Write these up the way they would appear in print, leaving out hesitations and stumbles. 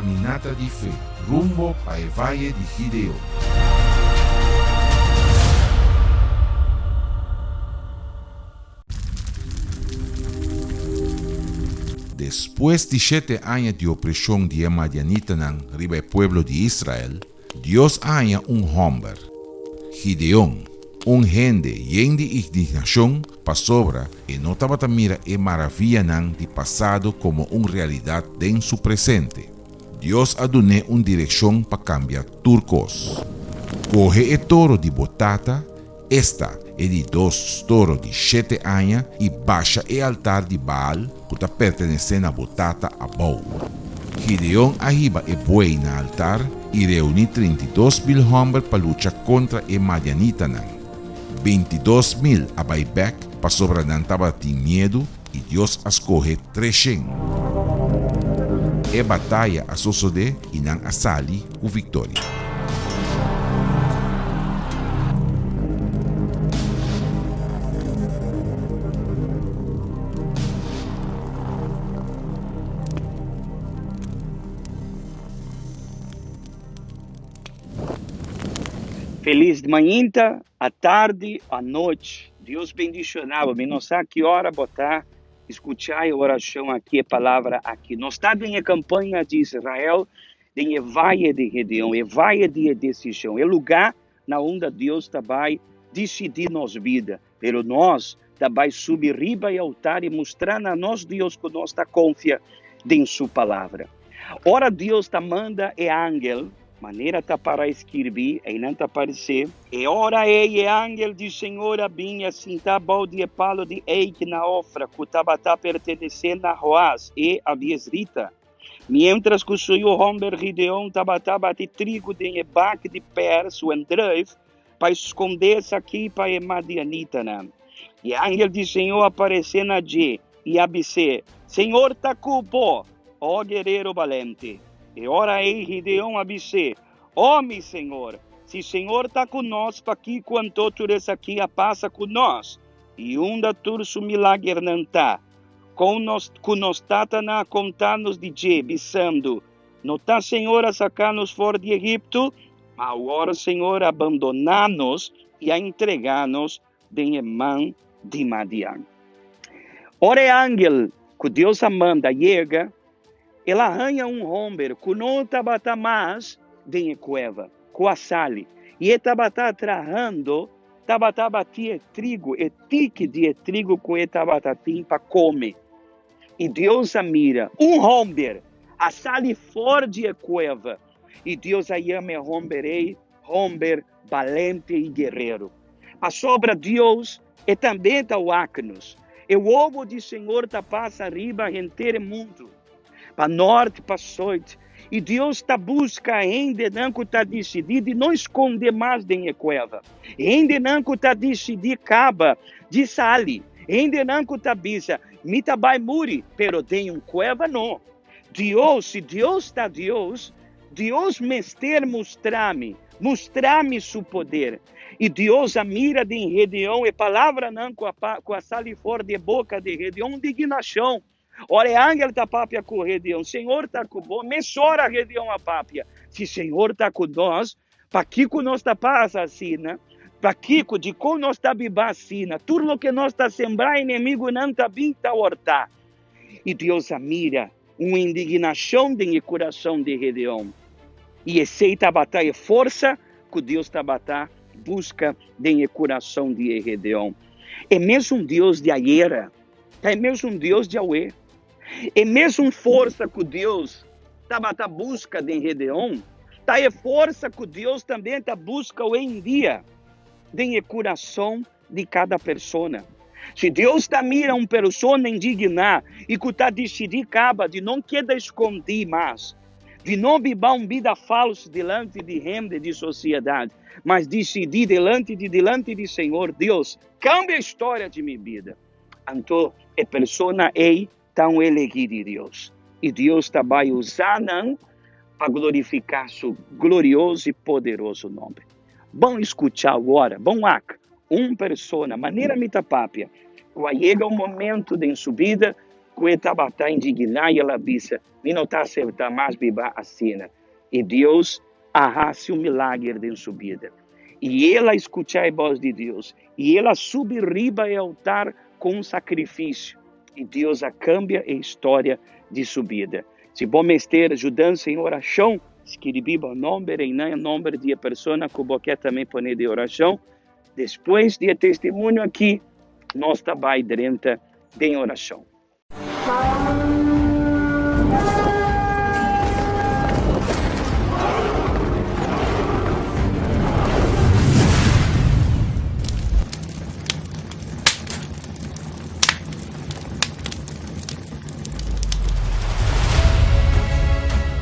Caminata de Fé, rumbo ao Valle de Gideón. Después de 7 años de opresión de Madianita riba el pueblo de Israel, Dios haya un hombre, Gideón, un gente lleno de indignación para sobra y no estaba mira e maravilla de pasado como una realidad en su presente. Dios ha dado una dirección para cambiar turcos. Coge el toro de botata, esta e de 2 toros de 7 años y baixa el altar de Baal que está perteneciendo a botata a Bou. Gideón arriba el buey en el altar y reúne 32,000 hombres para luchar contra el Madianita. 22,000 a buyback para sobranantaba de miedo y Dios escoge 300. E batalha a suceder e não a sali com vitória. Feliz de manhã, à tarde, à noite. Deus bendicionava-me. Não sei a que hora botar, escutar a oração aqui, a palavra aqui. Nós estamos em campanha de Israel, em Valle de Gideão, Valle de decisão. É lugar na onde Deus vai decidir nossa vida. Pero nós vai subir riba e altar e mostrar a nós Deus que nós está confia em sua palavra. Ora Deus manda ángel, maneira para escrever e não aparecer. E ora é ángel do Senhor a vinha sentar balde e palo de eike na ofra, que estava pertencendo a Joás e a Viesrita. Mientras que o senhor homem Gideão estava de trigo de ebaque de pers, o Andreve, para esconder-se aqui para a Madianita. E ángel do Senhor apareceu na G e abisse, Senhor está cupo, ó guerreiro valente. E ora aí Gideão abisse, meu Senhor, se o Senhor está conosco, para que quanto tu esse aqui a passa conosco, e tur milagre não está, com nós está na contar-nos de je, dizendo, não está Senhor a sacar-nos fora de Egipto, mas agora Senhor abandonar-nos e a entregar-nos em mão de Madian. Ora ángel que Deus manda chega, ele arranha homem que não estava mais dentro da cueva, com a sali. E ele estava trarrando, estava trigo, e tique de trigo que ele estava para comer. E Deus mira, homem, a sali fora da cueva. E Deus chama homem valente e guerreiro. A sobra Deus e também está o acnos. E o ovo do Senhor passa arriba inteiro mundo. Para norte, para sul. E Deus busca ainda não que está decidido e não esconder mais dentro da cueva. Ainda não que está decidido caba de sali. Ainda não que está bisa, me vai morrer, pero tem cueva não. Deus, se Deus está Deus mester mostrar-me seu poder. E Deus a mira de Gideão e palavra não com a sali fora de boca de Gideão, indignação. Ora, ángel está pápia com Gideão, Senhor está com nós, me chora Gideão a pápia. Se Senhor está com nós, para que nós está assassina, para que de como nós está bibacina, tudo o que nós está sembrar, inimigo não está bem, está hortar. E Deus a mira, uma indignação no coração de Gideão. E aceita a batalha, força que Deus está batalha, busca no coração de Gideão. É mesmo Deus de ayer, é mesmo Deus de Yahweh. É mesmo força que Deus está busca de Gideão, é força que Deus também está busca hoje em dia, no coração de cada pessoa. Se Deus está mira uma pessoa indignar e que está decidindo de não querer esconder mais, de não viver uma vida falsa delante de gente de sociedade, mas decidir delante de Senhor, Deus, cambia a história de minha vida. Então, a pessoa é tão elegida de Deus. E Deus vai usar para glorificar seu glorioso e poderoso nome. Vamos escutar agora, uma pessoa, maneira mitapápia, quando chega um momento de sua vida, que estava indignado e ela disse, me não está acertando mais biba assim. E Deus arrasa um milagre de sua vida. E ela escuta a voz de Deus. E ela sube riba ao altar com um sacrifício. E Deus cambia a história de sua vida. Se vamos ter ajudança em oração, escreva o nome de pessoa que você também põe de oração. Depois do testemunho aqui, nós também dentro de oração.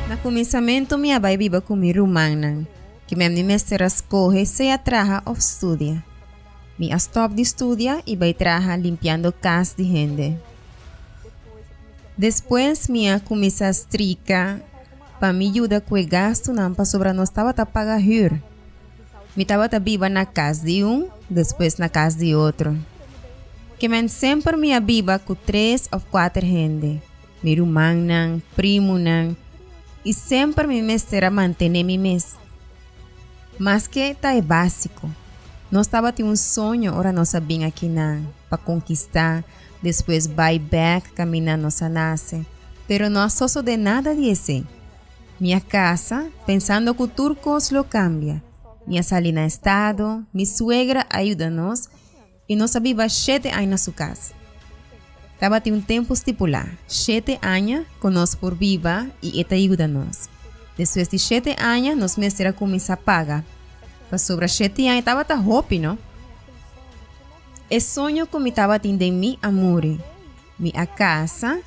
No começamento, minha mãe vive com mi rumana, que minha mestra escolhe se atraja ou estudia. Mi stop de estudia e vai trabalhar limpiando casa de gente. Depois, minha começa a strica para me ajudar com o gasto não para sobrar nós estava a pagar hyra. Mi estava a viver na casa de depois na casa de outro. Que men sempre me vive com 3 ou 4 gente. Mi rumana, primo não. E sempre me mestra manter mi mes. Mas que tá é básico. Nós estava tendo um sonho, ora nós sabíamos aqui para conquistar, depois buy back, caminhar nossa nasce. Pero não sou de nada disso. Minha casa, pensando que o turcos lo cambia. Minha salina estado, minha suegra ajuda-nos e nós sabíamos 7 anos na sua casa. Estava tendo um tempo estipulado, 7 anos conosco por viva e esta ajuda-nos. Depois de 7 anos, nós mestra começa a pagar. Para sobre 7 anos, estava hope, não? O sonho que me estava tendo em mim, amor, minha casa,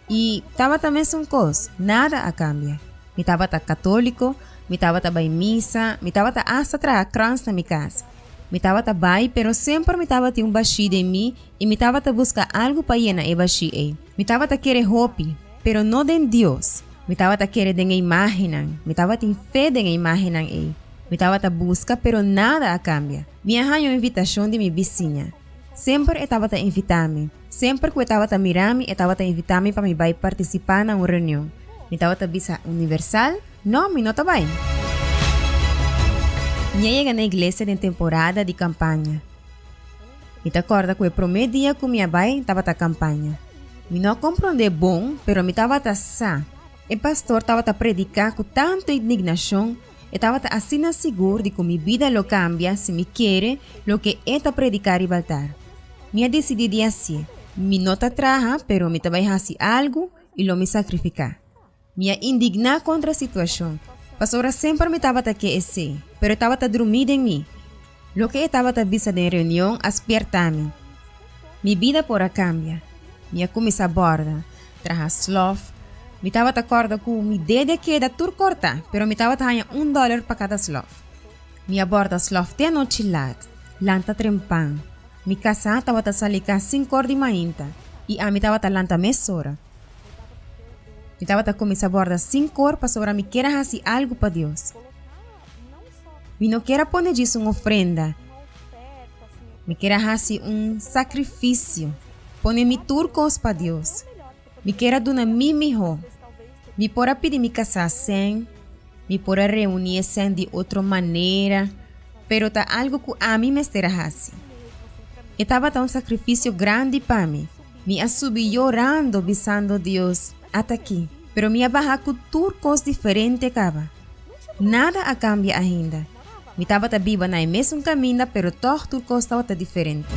e estava também são coisas, nada a cambia. Me estava católico, me estava em missa, me estava hasta trazer crans na minha casa. Me estava bem, pero sempre me estava tendo um baixo em mim e me estava buscar algo para llenar e baixo. Me estava querer hope, pero não de Deus. Me estava querer de imagem, me estava tendo fé de imagem. Me estava buscar, pero nada a cambia. Me arranjou uma invitação de minha vizinha. Sempre estava a invitar-me. Sempre que eu estava a mirar-me, estava a invitar-me para me participar na reunião. Me estava a visa universal? Não, me não está bem. Eu cheguei na igreja em temporada de campanha. Me acorda que o primeiro dia que minha mãe estava na campanha. Me não compreender bom, pero me estava a sa. O pastor estava a predicar com tanta indignação. Estava assim seguro de que minha vida lo cambia se me quer lo que está predicar e voltar. Me decidi assim. Me não traja, pero me vai fazer algo e lo me sacrificar. Me indignar contra a situação. Pastora sempre me estava aqui assim, pero estava dormindo em mim. Lo que estava a vista de reunião aspirta-me. Minha vida por a cambia. Me começa a borda, traja slof. Me estava a corda com minha dedo que da tur corta, pero me estava a ganhar $1 para cada slof. Me aborda slof de noite lat, lanta trempan. Me casa estava a salicar 5 horas de manhã e a me estava a lanta mesora. Me estava a começar a borda 5 horas para sobrar me queira fazer algo para Deus. Me não queira pôr disso uma ofrenda. Me queira fazer sacrifício. Pôr me turcos para Deus. Me queira donar mi melhor. Me pora pedir me casar sem. Me pora reunir sem de outra maneira. Pero tá algo que a mim me estará fazendo. Estava um sacrifício grande para mim. Me subi chorando, besando Deus. Até aqui. Pero me barra com turcos diferentes acaba. Nada a cambia ainda. Me estava viva na mesma caminho, pero todos turcos estava diferente.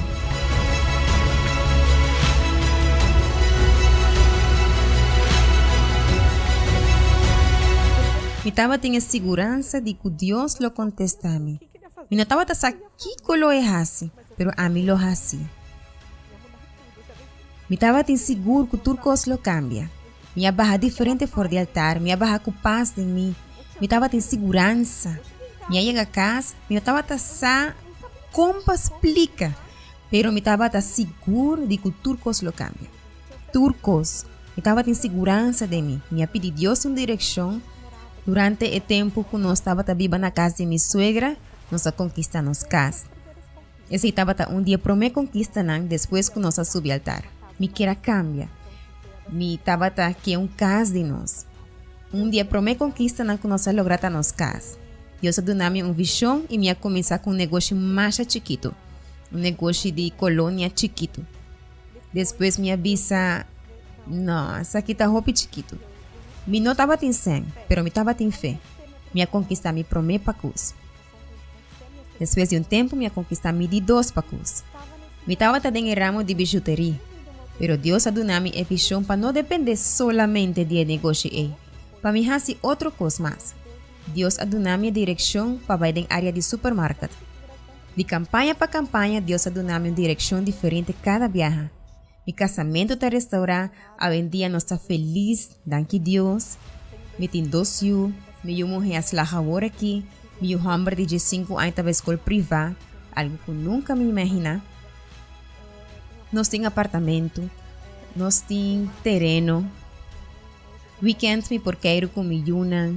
Me estava tendo segurança de que Deus lo contesta-me. Me não estava sabendo que lo errasse, pero a mim lo hacía. Me estava tendo seguro que turcos lo cambia. Minha barra diferente fora de altar, minha barra com paz em mim. Me estava tendo segurança. Minha chega a casa, me estava sa como explica, pero me estava seguro de que turcos lo cambia. Turcos, me estava tendo segurança de mim. Me pedi Deus uma direção. Durante o tempo que nós estava viva na casa de minha suegra, nós conquistamos casa. Esse estava dia para me conquistar depois que nós subi ao altar. Me queira cambia. Mi estava aqui casa de nós. Dia para me conquista na que nós lograr nos casa. Deus deu-me visão e me começar com negócio mais chiquito. Negócio de colônia chiquito. Depois me avisa, não, essa aqui tá roupa chiquito. Mi não estava em 100, pero mi estava em fé. Me conquista me promete pacus. Depois de tempo, me conquista me de 2 pacus. Mi estava em ramo de bijuteria. Pero Deus deu-me a visão para não depender solamente de negócio para me fazer outra coisa mais. Deus deu-me a direção para ir em área de supermercado. De campanha para campanha, Deus deu-me uma direção diferente cada viagem. Mi casamento está restaurado, a dia nós está feliz, danke Deus. Me tem 2 filhos, minha mulher é labor aqui, meu homem de 15 anos estava escola privada, algo que nunca me imagina. Nós temos apartamento, nós temos terreno. Weekends me porqueiro com minha yuna,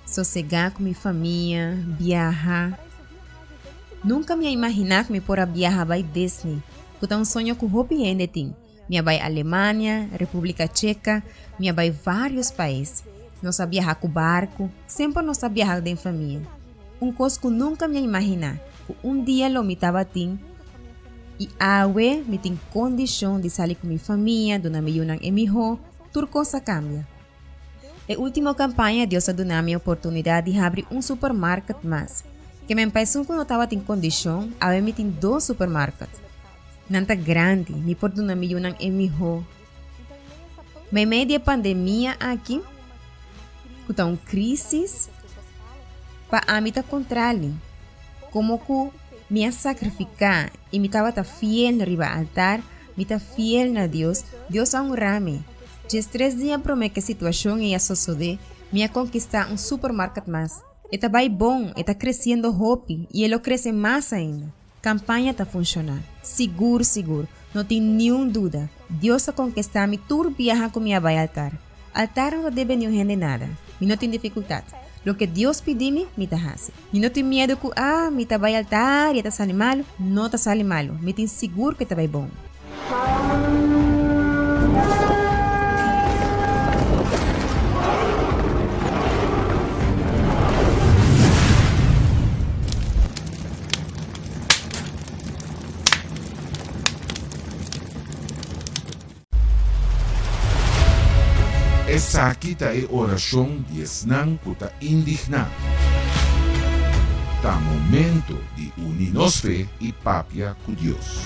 sossegar com minha família, viajar. Nunca me imaginar que me pora viajar para Disney. Que um sonho que o ainda tem. Me vai Alemanha, República Tcheca, me vai vários países. Nós viajar com barco, sempre nós viajar em família. Coisa que nunca me imaginar. Que dia lo me estava tendo. E agora me tem condição de sair com minha família, dona me yunang e miho, tudo coisa cambia. Na última campanha, Deus deu-me a oportunidade de abrir supermercado mais. Que me pensou que não estava em condição, agora me tem 2 supermercados. Nanta grande, me por dona me yunang e miho. Mas meio da pandemia aqui, que está uma crise, para a mim está controle. Como que me sacrificar e me estava fiel no riba altar, me está fiel na Deus, Deus honra-me. Já 3 dias promete que a situação ia suceder, me conquistar um supermercado mais. Está bem bom, está crescendo hope e ele cresce mais ainda. Campanha está funcionando. Seguro, seguro. Não tem nenhuma dúvida. Deus está conquistando-me tudo viajar com minha vai altar. Altar não deve nenhum render nada. E não tem dificuldade. Lo que Deus pediu-me, me está fazendo. E não tem medo que, me está vai altar e está saindo malo. Não está saindo malo. Me tem seguro que está bem bom. Essa aqui tá a oração de Esnan que está indignado. Tá momento de unir nos fé e papia com Deus.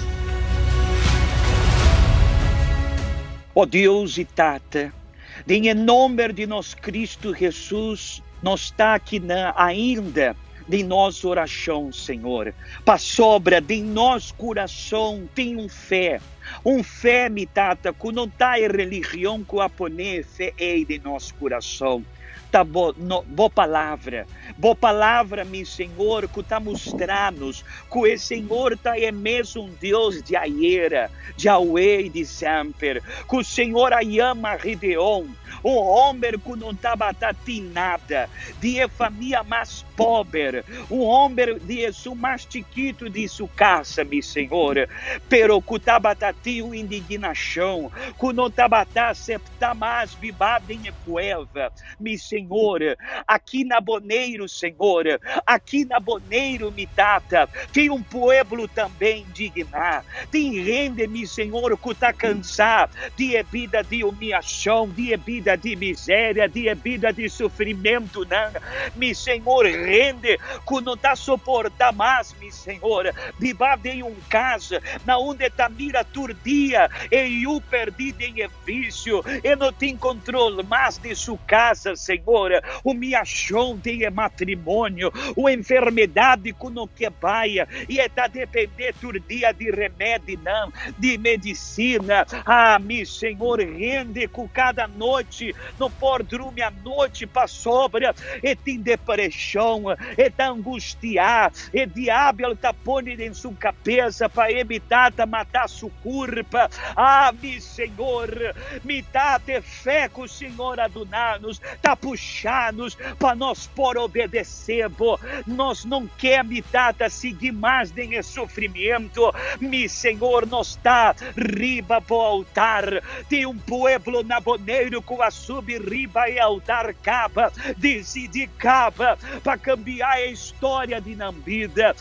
Ó Deus e Tata, em nome de nosso Cristo Jesus, nós está aqui ainda de nossa oração, Senhor. Para sobra de nosso coração tem fé. Fé, mi tata, que não está em religião que a poner fé de nosso coração. Tá boa palavra, meu Senhor, que está mostrando que o Senhor está mesmo um Deus de ayer, de hoje e de sempre. Que o Senhor ama Gideon, homem que não estava tendo nada, de família mais pobre, homem de su mais chiquito de sua casa, meu Senhor, pero que estava tendo indignação, que não estava aceitar mais viver em cueva, meu Senhor, aqui na Boneiro, Senhor, aqui na Boneiro, mi tata, tem povo também indignado, tem gente, meu Senhor, que está cansado de vida de humilhação, de vida de miséria, de vida de sofrimento, não, meu Senhor, gente que não está suportando mais, meu Senhor, viver em casa, na onde está mira todo dia, e eu perdido em vício, e não tem controle mais de sua casa, Senhor, humilhação de matrimônio, uma enfermidade que não quebra, e está dependendo todo dia de remédio, não, de medicina. Meu Senhor, rende que cada noite não pode dormir a noite para sobra, e tem depressão, e está angustiado, e diabo está pondo em sua cabeça para evitar matar sua culpa. Meu Senhor, me dá de fé que o Senhor adonar-nos, está está puxando-nos para nós por obedecer. Nós não queremos seguir mais nem sofrimento. Mi Senhor, nós está riba para o altar. Tem pueblo na Boneiro com a riba e altar caba, decide caba para cambiar a história de Nambida.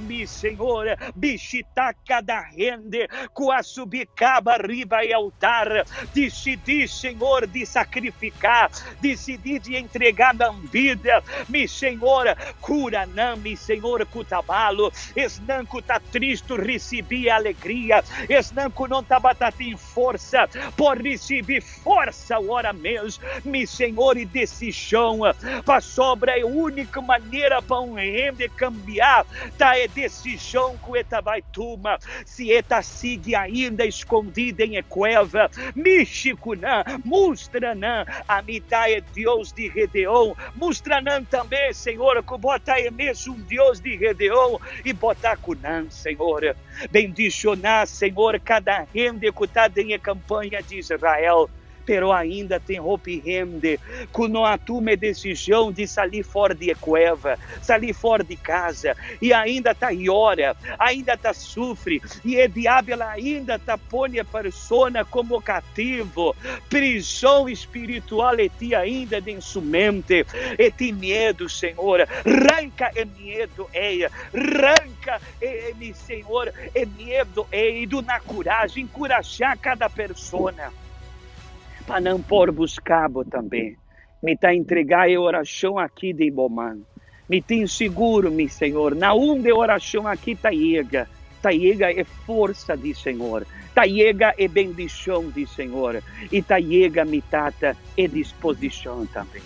Mi Senhor, bichita cada rende com a subicaba riba e altar. Decidi, Senhor, de sacrificar, decidi de entregar Nambida. Mi Senhor, cura não, mi Senhor, cutabalo. Esnanco tá triste, recebi alegria. Esnanco não tá batendo em força, por receber força, ora mesmo, mi Senhor, e decisão. Para sobra é a única maneira para rende cambiar, tá é decisão que eta vai tomar. Se eta sigue ainda escondida em cueva, místico não, mostra não, a mitad é Deus de Gedeão, mostra não também, Senhor, que bota é mesmo um Deus de Gedeão e botar com não, Senhor. Bendicionar, Senhor, cada rende que está em campanha de Israel. Pero ainda tem roupa e rende, que não atume decisão de sair fora de cueva, sair fora de casa, e ainda está ora, ainda está sofre, e o diabo ainda está põe a persona como cativo, prisão espiritual e ti ainda em sua mente, e tem medo, Senhor, arranca o medo, arranca, mi Senhor, o medo, e do na coragem, encorajar cada persona. Para não por buscar também. Me tá entregar a oração aqui de Boman. Me tem seguro, meu Senhor. Na de oração aqui tá chega. Tá chega é força de Senhor. Tá chega é bendição de Senhor. E tá chega, mi tata, é disposição também.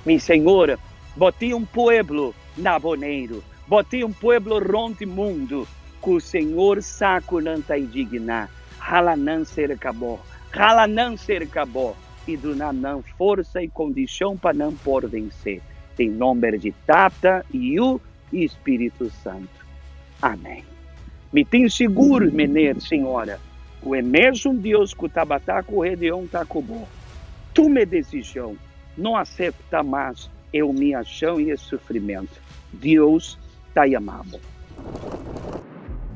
Mi Senhor, botei pueblo na Boneiro. Botei pueblo ronde mundo. Que o Senhor saco não tá indignar. Hala não ser acabou. Hala não ser acabou e do não força e condição para não por vencer. Em nome de Tata e o Espírito Santo. Amém. Me tem seguro, menino, senhora, que é mesmo Deus que está batendo com o Redeão está com bom. Tu me decisão, não aceita mais a humilhação e o sofrimento. Deus está amado.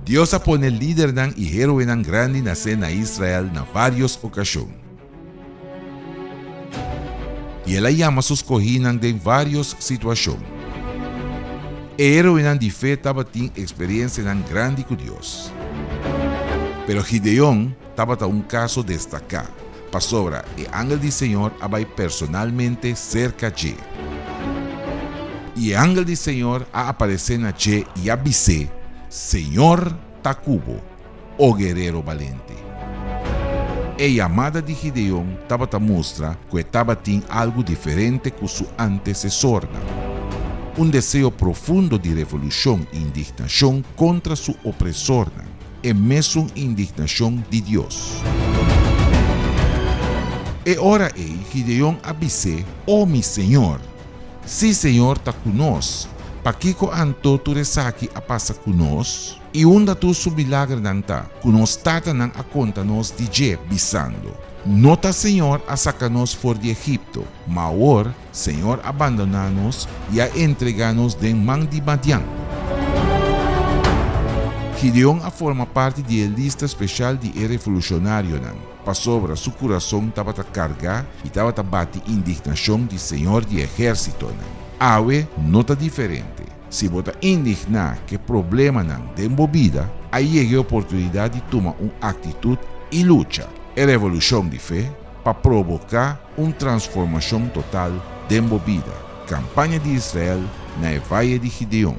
Dios pone líder ng e héroe ng grande na cena Israel na várias ocasiões. E ela llama sus cohinang de várias situações. E héroe ng de fé estava tendo experiência ng grande com Deus. Pero Gideon estava um caso destacado. Para sobra, o ángel do Senhor vai personalmente cerca de. E o ángel do Senhor a aparecer na che e avise Senhor Tacubo, o guerreiro valente. A amada de Gideon estava a mostrar que estava tendo algo diferente com seu antecessor. Desejo profundo de revolução e indignação contra seu opressor. E mesmo indignação de Deus. E ora Gideon avise, mi Senhor, se Senhor está conosco, para que anto tu resaki a passa conosco, e tu su milagre nanta, conos tata nang a conta nos DJ bisando. Nota Senhor a sacanos for de Egipto, maor Senhor abandonanos e a entreganos de man de Madian. Gideon a forma parte de lista especial de revolucionário nan. Para sobra su coração estava a cargar e estava a bate indignação de Senhor de exército nan. Awe nota diferente. Se bota indignar que problema não de embobida, aí chega a oportunidade de tomar uma atitude e luta. É revolução de fé para provocar uma transformação total de embobida. Campanha de Israel na Vale de Gideon.